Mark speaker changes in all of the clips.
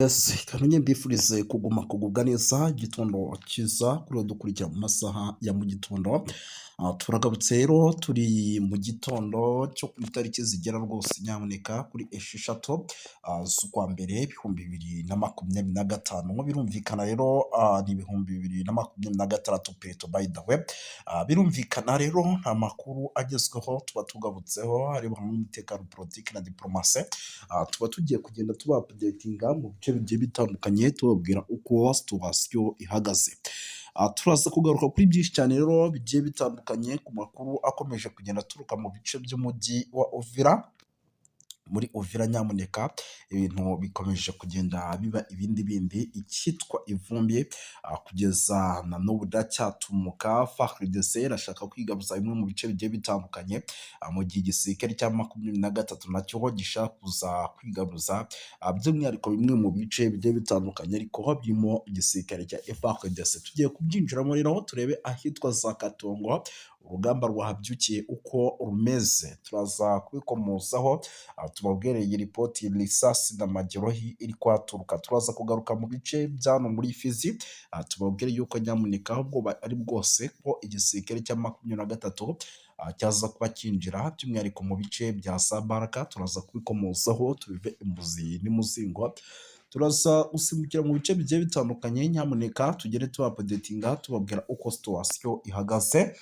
Speaker 1: Yes, kamenye mbifurize kugubwa neza igitondo cyiza kuri dukurikira mu masaha ya mu gitondo. Turagarutse rero turi mu gitondo cyo ku itariki zigera rwose nyamuneka kuri esheshatu z'ukwa mbere ibihumbi bibiri na makumyabiri na gatanu. Birumvikana rero ni ibihumbi bibiri na makumyabiri na gatandatu peto by the way. Birumvikana rero nta makuru agezweho tuba tugarutseho harimo umutekano politiki na diplomasi. Tuba tugiye kugenda tuba updatinga mu bice bigiye bitandukanye tubabwira uko situwasiyo ihagaze. Turaza kugaruka kuri byinshi cyane rero bigiye bitandukanye ku makuru akomeje kugenda aturuka mu bice by'umujyi wa Uvira. Muri Uvira nyamuneka ibintu bikomeje kugenda biba ibindi bindi icyitwa ivumbi kugeza na n'ubu ndacyatumuka. FARDC irashaka kwigaruza bimwe mu bice bigiye bitandukanye mu gihe igisirikare cya makumyabiri na gatatu nacyo gishaka kuza kwigaruza by'umwihariko bimwe mu bice bigiye bitandukanye ariko birimo igisirikare cya FARDC. Tugiye kubyinjiramo rero turebe ahitwa za Katongo urugamba rwahabyukiye uko rumeze, turaza kubikomozaho tubabwire iyi ripoti risasi na magerohi iri kwaturuka. Turaza kugaruka mu bice byano muri Fizi tubabwire yuko nyamuneka ahubwo ari bwose ko igisirikare cya makumyabiri na gatatu cyaza kuba cyinjira by'umwihariko mu bice bya Sabaraka. Turaza kubikomozaho tubive imbuzi n'imuzingo. Turaza gusimbukira mu bice bigiye bitandukanye nyamuneka tugere tubapodetinga tubabwira uko situwasiyo ihagaze.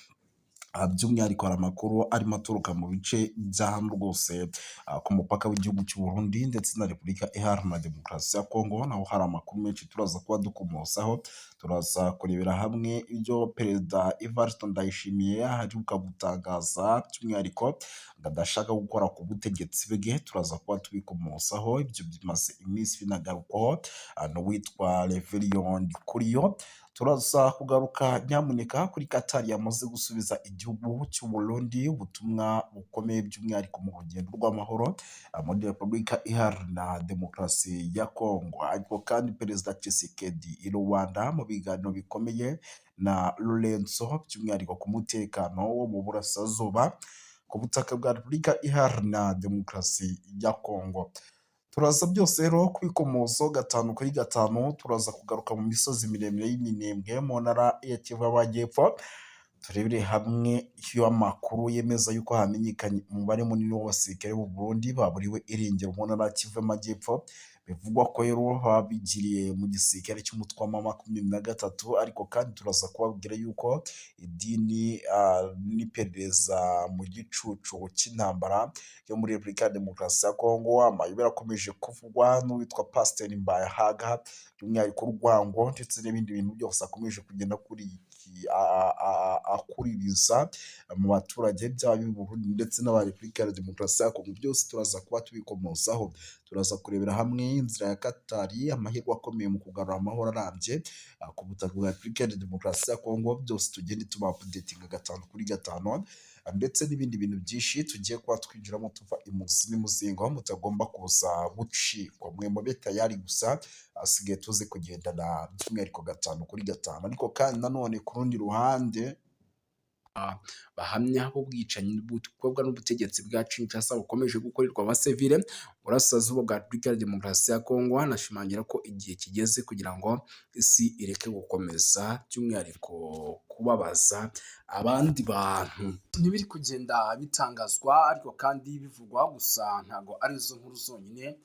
Speaker 1: By'umwihariko hari amakuru arimo aturuka mu bice bya hano rwose ku mupaka w'igihugu cy'u Burundi ndetse na Repubulika Iharanira Demokarasi ya Kongo, naho hari amakuru menshi turaza kuba dukomozaho. Turaza kurebera hamwe ibyo Perezida Evariste Ndayishimiye aheruka gutangaza by'umwihariko ngo adashaka gukora ku butegetsi bwe. Turaza kuba tubikomozaho, ibyo bimaze iminsi binagarukwaho n'uwitwa Reverien Ndikuriyo. Turaza kugaruka nyamuneka kuri Qatar yamaze gusubiza igihugu cy'u Burundi ubutumwa bukomeye by'umwihariko mu rugendo rw'amahoro muri Repubulika Iharanira Demokarasi ya Kongo. Ariko kandi Perezida Tshisekedi i Rwanda mu biganiro bikomeye na Lorenzo by'umwihariko ku mutekano wo mu burasirazuba ku butaka bwa Repubulika Iharanira Demokarasi ya Kongo. Turaza byose rero kwikomozo gatanu kuri gatanu. Turaza kugaruka mu misozi miremire y'iminembwe mu ntara ya Kivu y'Amajyepfo, turebere hamwe iyo amakuru yemeza yuko hamenyekanye umubare munini w'abasirikare b'u Burundi baburiwe irengero mu ntara ya Kivu y'Amajyepfo. Bivugwa ko rero babigiriye mu gisirikare cy'umutwe wa makumyabiri na gatatu, ariko kandi turaza kubabwira yuko idini n'iperereza mu gicucu cy'intambara yo muri Repubulika ya Demokarasi ya Kongo. Amayobera akomeje kuvugwa n'uwitwa Pasiteri Mbayahaga by'umwihariko urwango ndetse n'ibindi bintu byose akomeje kugenda akuririza mu baturage byaba b'u Burundi ndetse n'aba Repubulika ya Demokarasi ya Kongo. Byose turaza kuba tubikomozaho. Turaza kurebera hamwe inzira ya Qatar, amahirwe akomeye mu kugarura amahoro arambye ku butaka bwa Repubulika ya Demokarasi ya Kongo. Byose tugende tuba updatinga gatanu kuri gatanu ndetse n'ibindi bintu byinshi tugiye kuba twinjiramo tuva imuzi n'imuzingo. Mutagomba kuza gucikwa, mwe mube tayari gusa asigaye tuzi kugendana by'umwihariko gatanu kuri gatanu. Ariko kandi nanone ku rundi ruhande bahamya ubwicanyi bukorwa n'ubutegetsi bwa Kinshasa bukomeje gukorerwa abasivile burasirazuba bwa Repubulika ya Demokarasi ya Kongo. Anashimangira ko igihe kigeze kugira ngo isi ireke gukomeza by'umwihariko kubabaza abandi bantu. Ntibiri kugenda bitangazwa ariko kandi bivugwa gusa, ntago ari izo nkuru zonyine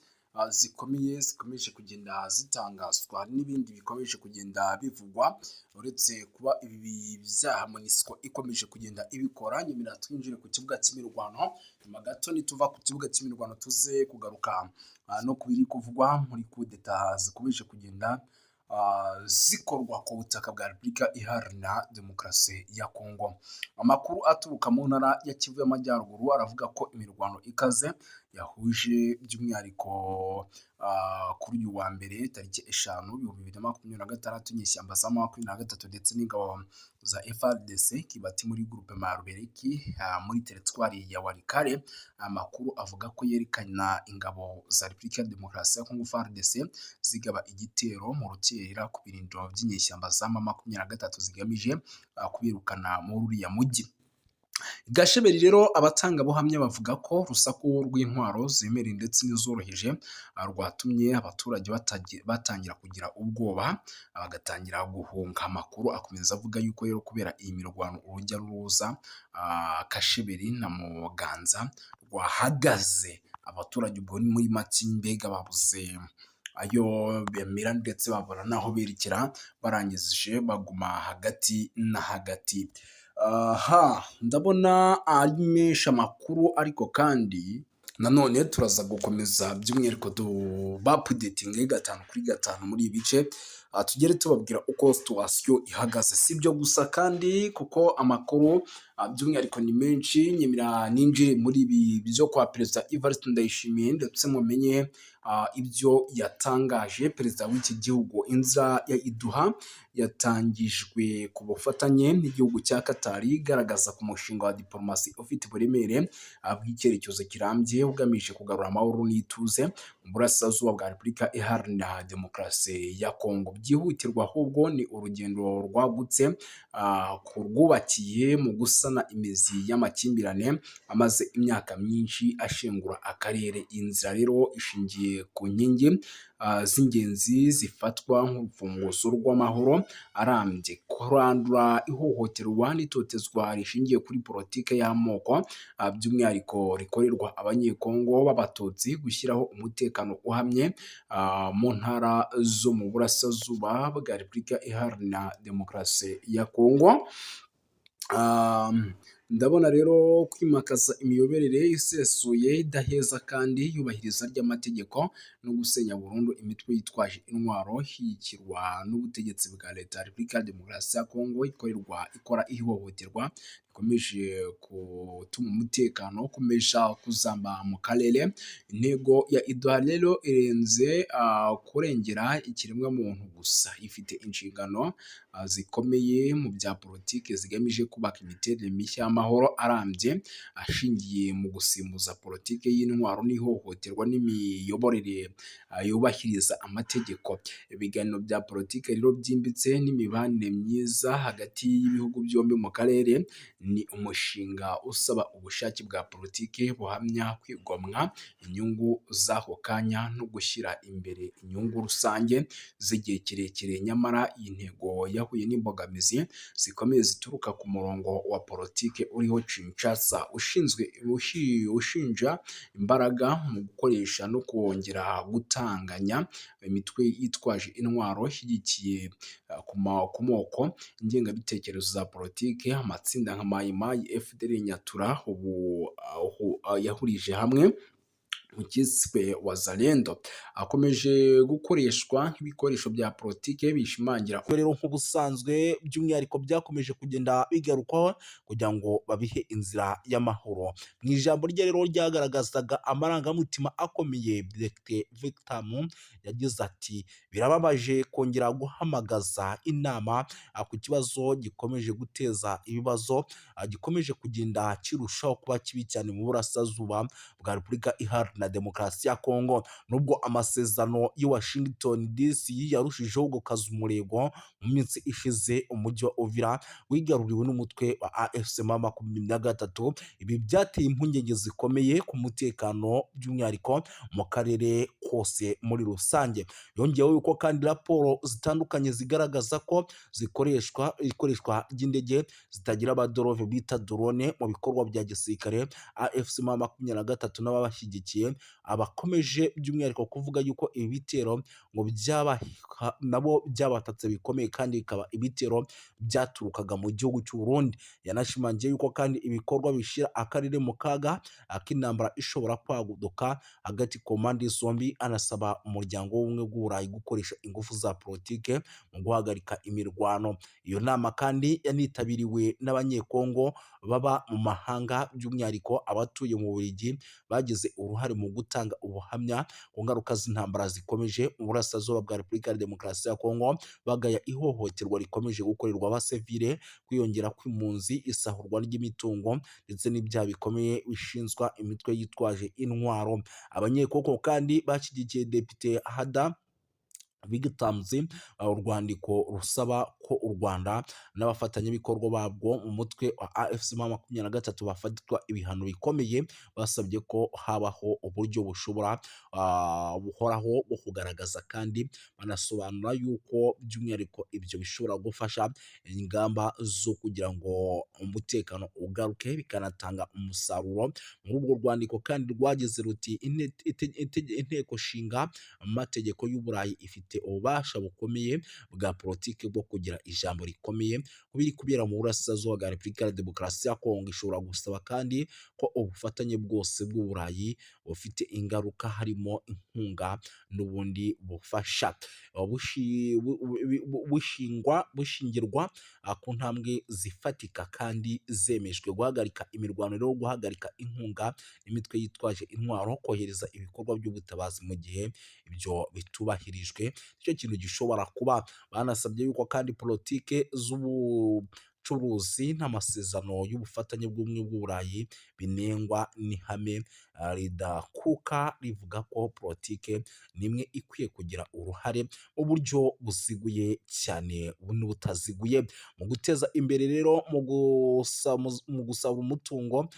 Speaker 1: zikomeje kugenda zitangazwa. Hari n'ibindi bikomeje kugenda bivugwa uretse kuba ibi byaha MONUSCO ikomeje kugenda ibikora. Nyuma twinjire ku kibuga cy'imirwano, nyuma gato nituva ku kibuga cy'imirwano tuze kugaruka no kubiri kuvugwa muri kudeta zikomeje kugenda zikorwa ku butaka bwa Repubulika Iharanira Demokarasi ya Kongo. Amakuru aturuka mu ntara ya Kivu y'Amajyaruguru aravuga ko imirwano ikaze yahuje by'umwihariko kuri uyu wa mbere tariki 5 2026 inyeshyamba za M23 ndetse n'ingabo za FARDC kibati muri groupe Marubereki muri teritwari ya Walikale. Amakuru avuga ko yerekana ingabo za Repubulika ya Demokarasi ya Kongo FARDC zigaba igitero mu rukerera ku birindiro by'inyeshyamba za M23 zigamije kubirukana muri uriya mujyi. Gasheberi rero abatangabuhamya bavuga ko urusaku rw'intwaro zemereye ndetse n'izoroheje rwatumye abaturage batangira kugira ubwoba, bagatangira guhunga. Amakuru akomeza avuga yuko rero kubera iyi mirwano urujya n'uruza Kasheberi na Muganza rwahagaze. Abaturage ubwo ni muri make mbega babuze ayo bemera ndetse babura n'aho berekera, barangije baguma hagati na hagati. Aha ndabona ari menshi amakuru, ariko kandi nanone turaza gukomeza by'umwihariko bapudetinge 5 kuri 5 muri ibi bice, tugere tubabwira uko situwasiyo ihagaze. Si ibyo gusa kandi kuko amakuru by'umwihariko ni menshi, nyemera ninjire muri ibi byo kwa Perezida Evariste Ndayishimiye ndetse mumenye ibyo yatangaje. Perezida w'iki gihugu inzira ya Iduha yatangijwe ku bufatanye n'igihugu cya Qatar, igaragaza ku mushinga wa diplomasi ufite uburemere bw'icyerekezo kirambye ugamije kugarura amahoro n'ituze mu burasirazuba bwa Repubulika Iharanira Demokarasi ya Kongo. Byihutirwa ahubwo ni urugendo rwagutse rwubakiye mu gusana imizi y'amakimbirane amaze imyaka myinshi ashengura akarere. Inzira rero ishingiye ku nkingi z'ingenzi zifatwa nk'urufunguzo rw'amahoro arambye: kurandura ihohoterwa n'itotezwa rishingiye kuri politike y'amoko, by'umwihariko rikorerwa abanyekongo b'abatutsi, gushyiraho umutekano uhamye mu ntara zo mu burasirazuba bwa Repubulika Iharanira Demokarasi ya Kongo. Ndabona rero kwimakaza imiyoborere isesuye idaheza kandi yubahiriza ry'amategeko no gusenya burundu imitwe yitwaje intwaro hishyirwa n'ubutegetsi bwa leta ya Repubulika ya Demokarasi ya Kongo ikora ihohoterwa ikomeje gutuma umutekano ukomeza kuzamba mu karere. Intego ya Iduha rero irenze kurengera ikiremwamuntu gusa, ifite inshingano zikomeye mu bya politiki zigamije kubaka imiterere mishya y'amahoro arambye ashingiye mu gusimbuza politiki y'intwaro n'ihohoterwa n'imiyoborere yubahiriza amategeko. Ibiganiro bya politiki rero byimbitse n'imibanire myiza hagati y'ibihugu byombi mu karere ni umushinga usaba ubushake bwa politiki buhamya, kwigomwa inyungu z'ako kanya no gushyira imbere inyungu rusange z'igihe kirekire. Nyamara iyi ntego yahuye n'imbogamizi zikomeye zituruka ku murongo wa politiki uriho Kinshasa ushinja imbaraga mu gukoresha no kongera gutanganya imitwe yitwaje intwaro ishyigikiye ku moko, ingengabitekerezo za politiki. Amatsinda nka Mai Mai, FDL, Nyatura ubu yahurije hamwe mu kiswe Wazalendo akomeje gukoreshwa nk'ibikoresho bya politiki bishimangira rero nk'ubusanzwe, by'umwihariko byakomeje kugenda bigarukwaho kugira ngo babihe inzira y'amahoro. Mu ijambo rye rero ryagaragazaga amarangamutima akomeye, Dr Victor yagize ati: birababaje kongera guhamagaza inama ku kibazo gikomeje guteza ibibazo, gikomeje kugenda kirushaho kuba kibi cyane mu burasirazuba bwa Repubulika Iharanira Demokarasi ya Kongo. Nubwo amasezerano y'i Washington DC yarushijeho gukaza umurego mu minsi ishize, umujyi wa Uvira wigaruriwe n'umutwe wa AFC M23. Ibi byateye impungenge zikomeye ku mutekano, by'umwihariko mu karere kose muri rusange. Yongeyeho yuko kandi raporo zitandukanye zigaragaza ko ikoreshwa ry'indege zitagira abadorove bita drone mu bikorwa bya gisirikare. AFC M23 n'ababashyigikiye abakomeje by'umwihariko kuvuga yuko ibi bitero ngo nabo byabatatse bikomeye kandi bikaba ibitero byaturukaga mu gihugu cy'u Burundi. Yanashimangiye yuko kandi ibikorwa bishyira akarere mu kaga k'intambara ishobora kwaduka hagati ku mpande zombi, anasaba umuryango w'ubumwe bw'Uburayi gukoresha ingufu za politike mu guhagarika imirwano. Iyo nama kandi yanitabiriwe n'abanyekongo baba mu mahanga, by'umwihariko abatuye mu Bubiligi bagize uruhare mu gutanga ubuhamya ku ngaruka z'intambara zikomeje mu burasirazuba bwa Repubulika ya Demokarasi ya Kongo, bagaya ihohoterwa rikomeje gukorerwa abasivile, kwiyongera kw'impunzi, isahurwa ry'imitungo ndetse n'ibyaha bikomeye bishinzwa imitwe yitwaje intwaro. Abanyekongo kandi bashyigikiye Depite Hada bigatanze urwandiko rusaba ko u Rwanda n'abafatanyabikorwa babwo mu mutwe wa AFC M23 bafatwa ibihano bikomeye, basabye ko habaho uburyo bushobora buhoraho bwo kugaragaza, kandi banasobanura yuko by'umwihariko ibyo bishobora gufasha ingamba zo kugira ngo umutekano ugaruke bikanatanga umusaruro. Muri urwo rwandiko kandi rwagize ruti inteko nshinga amategeko y'u Burayi ifite ububasha bukomeye bwa politiki bwo kugira ijambo rikomeye ku biri kubera mu burasirazuba bwa Repubulika ya Demokarasi ya Kongo. Ishobora gusaba kandi ko ubufatanye bwose bw'u Burayi bufite ingaruka, harimo inkunga n'ubundi bufasha bushingirwa ku ntambwe zifatika kandi zemejwe: guhagarika imirwano, rero guhagarika inkunga imitwe yitwaje intwaro, kohereza ibikorwa by'ubutabazi mu gihe ibyo bitubahirijwe. Icyo kintu gishobora kuba. Banasabye yuko kandi politike z'ubucuruzi n'amasezerano y'ubufatanye bw'ubumwe bw'u Burayi binengwa n'ihame ridakuka rivuga ko politike nimwe ikwiye kugira uruhare mu buryo buziguye cyane n'ubutaziguye mu guteza imbere, rero mu gusaba umutungo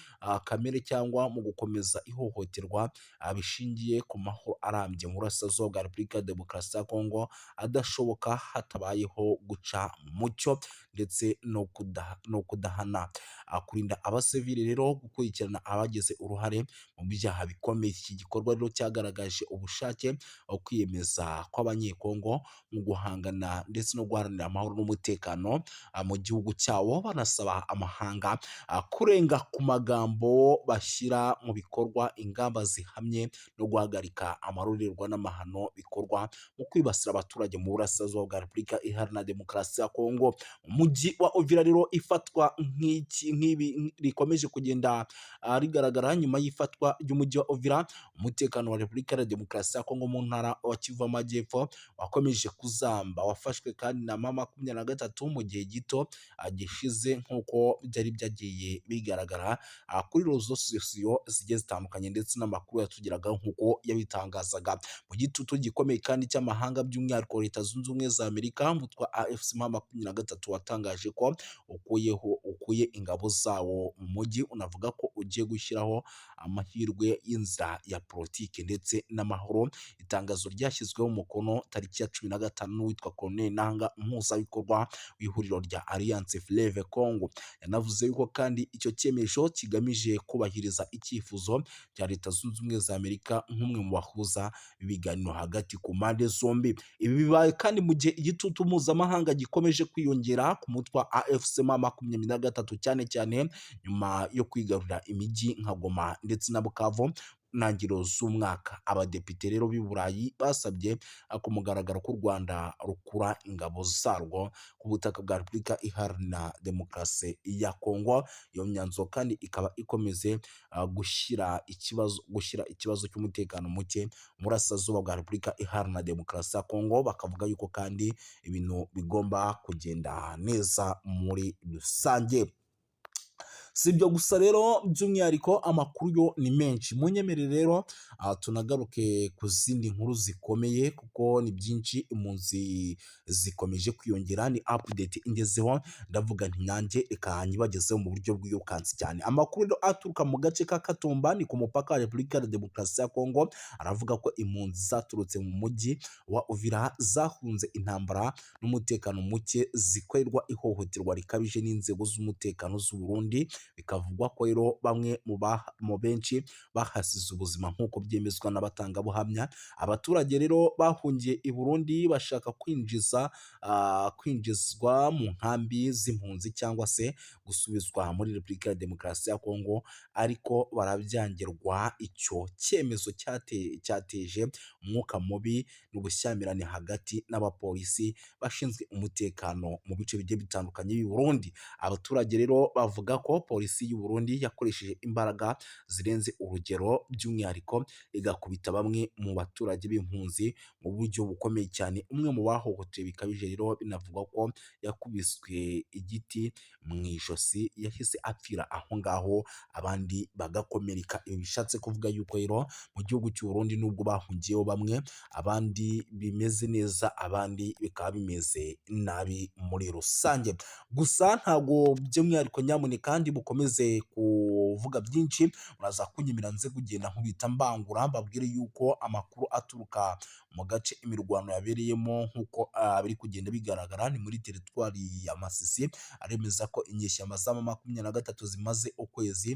Speaker 1: kamere cyangwa mu gukomeza ihohoterwa bishingiye ku mahoro arambye mu burasirazuba bwa Repubulika ya Demokarasi ya Kongo adashoboka hatabayeho guca mucyo ndetse no kudahana, kurinda abasivili, rero gukurikirana abagize uruhare mu byaha bikomeye. Iki gikorwa rero cyagaragaje ubushake bwo kwiyemeza kw'abanyekongo mu guhangana ndetse no guharanira amahoro n'umutekano mu gihugu cyawo, banasaba amahanga kurenga ku magambo bashyira mu bikorwa ingamba zihamye no guhagarika amarorerwa n'amahano bikorwa mu kwibasira abaturage mu burasirazuba bwa Repubulika Iharanira Demokarasi ya Kongo. Umujyi wa Uvira rero ifatwa nk'ibi rikomeje kugenda rigaragara nyuma y'ifatwa ry'umujyi wa Uvira. Umutekano wa Repubulika Iharanira Demokarasi ya Kongo mu ntara wa Kivu y'Amajyepfo wakomeje kuzamba, wafashwe kandi na M23 mu gihe gito gishize, nk'uko byari byagiye bigaragara kuri rezo sosiyo zigiye zitandukanye ndetse n'amakuru yatugeraga nk'uko yabitangazaga. Mu gitutu gikomeye kandi cy'amahanga, by'umwihariko Leta Zunze Ubumwe za Amerika, umutwe wa AFC M23 watangaje ko ukuye ingabo zawo mu mujyi, unavuga ko ugiye gushyiraho amahirwe y'inzira ya politiki ndetse n'amahoro. Itangazo ryashyizweho umukono tariki ya 15 n'uwitwa Colonel Nanga, umuhuzabikorwa w'ihuriro rya Alliance Fleuve Congo. Yanavuze yuko kandi icyo cyemezo kigamije kubahiriza icyifuzo cya Leta Zunze Ubumwe za Amerika nk'umwe mu bahuza ibiganiro hagati ku mpande zombi. Ibi bibaye kandi mu gihe igitutu mpuzamahanga gikomeje kwiyongera ku mutwe wa AFC M23, cyane cyane nyuma yo kwigarurira imijyi nka Goma ndetse na Bukavu ntangiriro z'umwaka. Abadepite rero b'i Burayi basabye ku mugaragaro ko u Rwanda rukura ingabo zarwo ku butaka bwa Repubulika Iharanira Demokarasi ya Kongo. Iyo myanzuro kandi ikaba ikomeze gushyira ikibazo cy'umutekano muke mu burasirazuba bwa Repubulika Iharanira Demokarasi ya Kongo. Bakavuga yuko kandi ibintu bigomba kugenda neza muri rusange. Si ibyo gusa rero, by'umwihariko amakuru yo ni menshi. Munyemerere rero tunagaruke ku zindi nkuru zikomeye, kuko ni byinshi, impunzi zikomeje kwiyongera. Ni update ingezeho, ndavuga nti nanjye reka nyibagezeho mu buryo bw'iyokansi cyane. Amakuru rero aturuka mu gace ka Katumba, ni ku mupaka wa Repubulika ya Demokarasi ya Kongo, aravuga ko impunzi zaturutse mu mujyi wa Uvira zahunze intambara n'umutekano muke zikorerwa ihohoterwa rikabije n'inzego z'umutekano z'u Burundi. Bikavugwa ko rero bamwe mu benshi bahasize ubuzima, nk'uko byemezwa n'abatangabuhamya. Abaturage rero bahungiye i Burundi bashaka kwinjizwa mu nkambi z'impunzi cyangwa se gusubizwa muri Repubulika ya Demokarasi ya Kongo, ariko barabyangirwa. Icyo cyemezo cyateje umwuka mubi n'ubushyamirane hagati n'abapolisi bashinzwe umutekano mu bice bigiye bitandukanye b'i Burundi. Abaturage rero bavuga ko polisi y'u Burundi yakoresheje imbaraga zirenze urugero, by'umwihariko igakubita bamwe mu baturage b'impunzi mu buryo bukomeye cyane. Umwe mu bahohotewe bikabije rero binavugwa ko yakubiswe igiti mu ijosi, yahise apfira aho ngaho abandi bagakomereka. Ibi bishatse kuvuga yuko rero mu gihugu cy'u Burundi nubwo bahungiyeho bamwe, abandi bimeze neza, abandi bikaba bimeze nabi muri rusange. Gusa ntabwo by'umwihariko nyamuneka kandi bukomeze kuvuga byinshi, muraza kunyemera nze kugenda nkubita mbangura mbabwire yuko amakuru aturuka mu gace imirwano yabereyemo nk'uko biri kugenda bigaragara ni muri teritwari ya Masisi, aremeza ko inyeshyamba za M23 zimaze ukwezi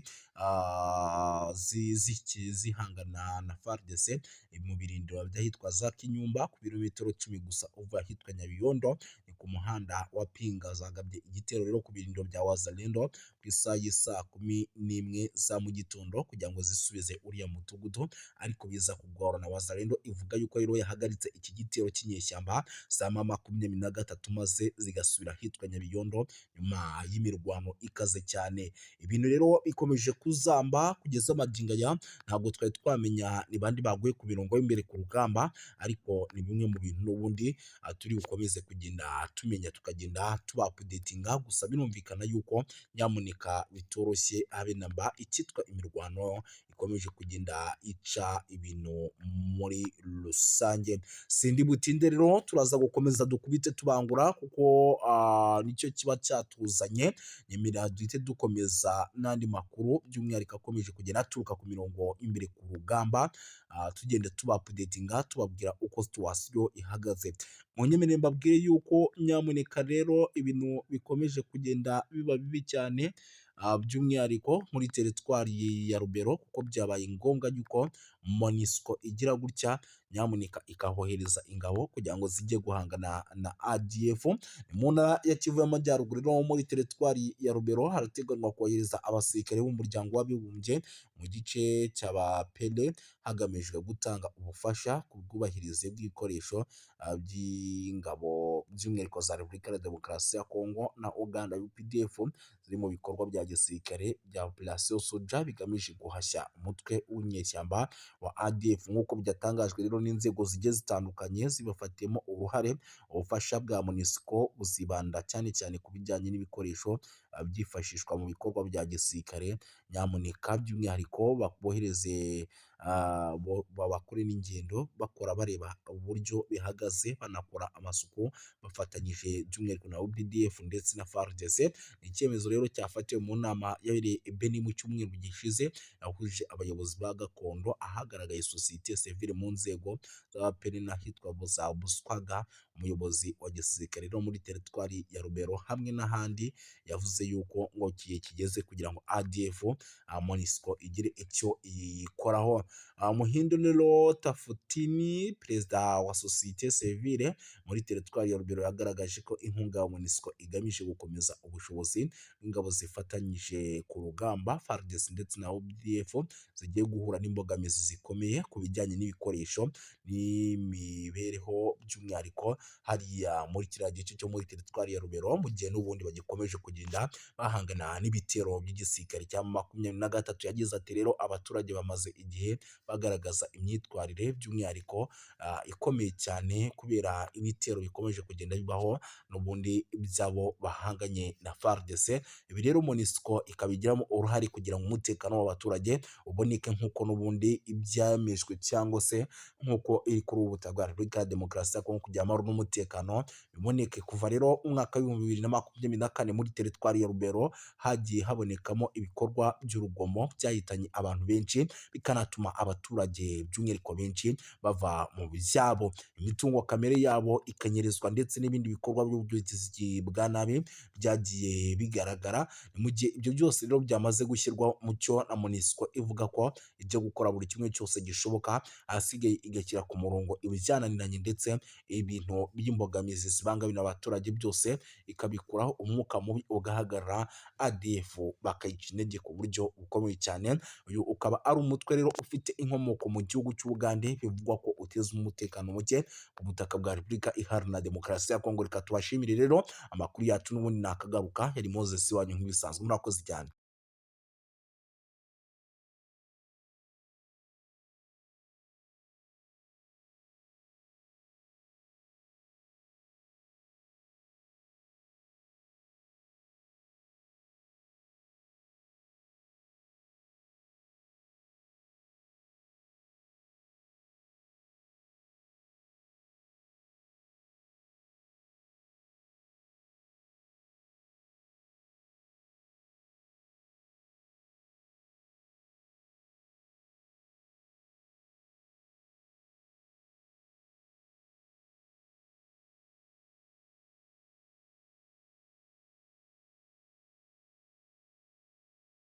Speaker 1: zihangana na FARDC mu birindiro by'ahitwa za Kinyumba ku birometero 10 gusa uva ahitwa Nyabiyondo, ni ku muhanda wa Pinga. Zagabye igitero rero ku birindiro bya Wazalendo ku isaha y'isa 11 za mu gitondo kugira ngo zisubize uriya mudugudu, ariko biza kugorana. Wazalendo ivuga yuko rero yahagaritse iki gitero cy'inyeshyamba za M23 maze zigasubira ahitwa Nyabiyondo nyuma y'imirwano ikaze cyane. Ibintu rero ikomeje kuzamba kugeza magingo aya, ntabwo twari twamenya ni bandi baguye ku mirongo y'imbere ku rugamba, ariko ni bimwe mu bintu n'ubundi turi bukomeze kugenda tumenya tukagenda tubapudetinga. Gusa birumvikana yuko nyamuneka bitoroshye habe namba, icyitwa imirwano ikomeje kugenda ica ibintu muri rusange. Sindi butinde rero turaza gukomeza dukubite tubangura kuko nicyo kiba cyatuzanye. Nyemera duhite dukomeza n'andi makuru by'umwihariko akomeje kugenda aturuka ku mirongo imbere ku rugamba, tugenda tubapudetinga tubabwira uko situwasiyo ihagaze. Munyemere mbabwire yuko nyamuneka rero ibintu bikomeje kugenda biba bibi cyane, by'umwihariko muri teritwari ya Rubero, kuko byabaye ngombwa yuko MONUSCO igira gutya nyamuneka ikahohereza ingabo kugira ngo zijye guhangana na ADF. Mu ntara ya Kivu y'Amajyaruguru no muri teritwari ya Rubero harateganywa kohereza abasirikare b'umuryango w'abibumbye mu gice cy'abapele hagamijwe gutanga ubufasha ku bwubahirize bw'ibikoresho by'ingabo by'umwihariko za Repubulika ya Demokarasi ya Kongo na Uganda UPDF ziri mu bikorwa bya gisirikare bya Operation Soja bigamije guhashya umutwe w'inyeshyamba wa ADF. Nk'uko byatangajwe rero n'inzego zigiye zitandukanye zibafatiyemo uruhare, ubufasha bwa MONUSCO buzibanda cyane cyane ku bijyanye n'ibikoresho byifashishwa mu bikorwa bya gisirikare. Nyamuneka by'umwihariko babohereze bakore n'ingendo bakora bareba uburyo bihagaze, banakora amasuku bafatanyije by'umwihariko na UPDF ndetse na FARDC. Ni icyemezo rero cyafatiwe mu nama yabereye Beni mu cyumweru gishize, yahuje abayobozi ba gakondo, ahagaragaye sosiyete sivile mu nzego z'abapene n'ahitwa za Buswaga. Umuyobozi wa gisirikare rero muri teritwari ya Rubero hamwe n'ahandi yavuze yuko ngo kigeze kugira ngo ADF MONUSCO igire icyo ikoraho. Muhindo rero Tafutini, perezida wa sosiyete sivile muri teritwari ya Rubero, yagaragaje ko inkunga ya MONUSCO igamije gukomeza ubushobozi bw'ingabo zifatanyije ku rugamba FARDC ndetse na UPDF zigiye guhura n'imbogamizi zikomeye ku bijyanye n'ibikoresho n'imibereho, by'umwihariko hariya muri kiriya gice cyo muri teritwari ya Rubero, mu gihe n'ubundi bagikomeje kugenda bahangana n'ibitero by'igisirikare cya M23. Yagize ati rero abaturage bamaze igihe bagaragaza imyitwarire by'umwihariko ikomeye cyane kubera ibitero bikomeje kugenda bibaho n'ubundi byabo bahanganye na FARDC. Ibi rero MONUSCO ikabigiramo uruhare kugira ngo umutekano w'abaturage uboneke nk'uko n'ubundi ibyamejwe cyangwa se nk'uko iri kuri ubu butaka bwa Repubulika ya Demokarasi ya Kongo kugira amahoro n'umutekano biboneke. Kuva rero umwaka w'ibihumbi 2024 muri teritwari ya Rubero hagiye habonekamo ibikorwa by'urugomo byahitanye abantu benshi, bikanatuma abaturage by'umwihariko benshi bava mu byabo, imitungo kamere yabo ikanyerezwa ndetse n'ibindi bikorwa by'ubugizi bwa nabi byagiye bigaragara. Mu gihe ibyo byose rero byamaze gushyirwa mu cyo na MONUSCO ivuga ko ijya gukora buri kimwe cyose gishoboka, ahasigaye igashyira ku murongo ibijyananiranye ndetse ibintu by'imbogamizi zibangamira abaturage byose ikabikuraho, umwuka mubi ugahagarara, ADF bakayica intege ku buryo bukomeye cyane. Uyu ukaba ari umutwe rero ufite inkomoko mu gihugu cy'Ubugande, bivugwa ko uteza umutekano muke ku butaka bwa Repubulika Iharanira Demokarasi ya Kongo. Reka tubashimire rero, amakuru yacu n'ubundi nakagaruka. Yari Moses wanyu nk'ibisanzwe, murakoze cyane.